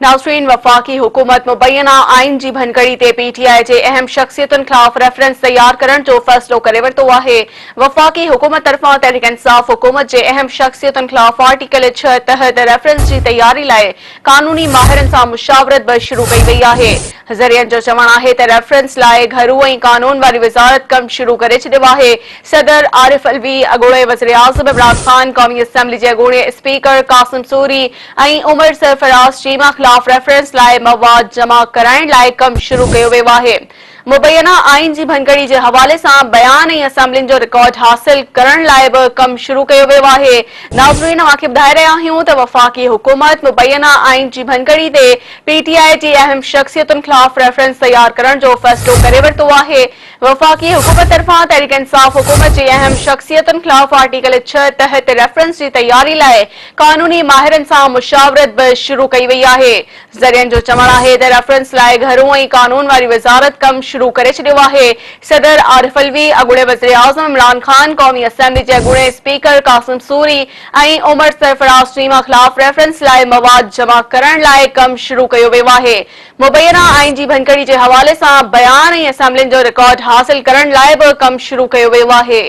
नाज़रीन, वफ़ाक़ी हुकूमत मुबैना आइन जी भनकड़ी ते पीटीआई जे अहम शख्सियतुनि ख़िलाफ़ रेफरेंस तैयार करण जो फ़ैसिलो करे वरितो आहे। वफ़ाक़ी हुकूमत तरफ़ां तहरीक इंसाफ़ हुकूमत जे अहम शख्सियतुनि ख़िलाफ़ आर्टिकल 6 तहत रेफरेंस जी तैयारी लाइ कानूनी माहिरनि सां मुशावरत बि शुरू कई वई आहे। ज़रियनि जो चवणु आहे त रेफरेंस लाइ घरू ऐं कानून वारी वज़ारत कमु शुरू करे छॾियो आहे। सदर आरिफ अलवी, अॻूणे वज़ीर आज़म इमरान ख़ान, क़ौमी असम्बली जे अॻूणे स्पीकर कासिम सूरी ऐं उमर सरफराज़ चीमा ख़िलाफ़ रेफरेंस लाइ मवाद जमा कराइण लाइ कमु शुरू कयो वियो आहे। मुबैना आइन जी भनकड़ी जे हवाले सां बयान ऐं असम्बलियुनि जो रिकॉर्ड हासिल करण लाइ बि कमु शुरू कयो वियो आहे। नाज़रीन, अव्हांखे ॿुधाए रहिया आहियूं त वफ़ाक़ी हुकूमत मुबैना आइन जी भनकड़ी ते पीटीआई जी अहम शख्सियतुनि ख़िलाफ़ रेफरेंस तैयार करण जो फ़ैसिलो करे वरितो आहे। वफ़ाक़ी हुकूमत तरफ़ां तहरीक इंसाफ़ हुकूमत जी अहम शख्सियतुनि ख़िलाफ़ आर्टिकल 6 तहत रेफरेंस जी तैयारी लाइ कानूनी माहिरनि सां मुशावरत बि शुरू कई वई आहे। ज़रियनि जो चवणु आहे त रेफरेंस लाइ घरू ऐं कानून वारी वज़ारत कमु शुरू करे छॾियो आहे। सदर आरिफ अलवी, अॻूणे वज़ीर आज़म इमरान ख़ान, क़ौमी असम्बली जे अॻूणे स्पीकर कासिम सूरी ऐं उमर सरफराज़ चीमा ख़िलाफ़ रेफरेंस लाइ मवाद जमा करण लाइ कमु शुरू कयो वियो आहे। मुबैना आइन जी भनकड़ी जे हवाले सां बयान ऐं असम्बलियुनि जो रिकॉर्ड हासिल करण लाइ बि कमु शुरू कयो वियो आहे।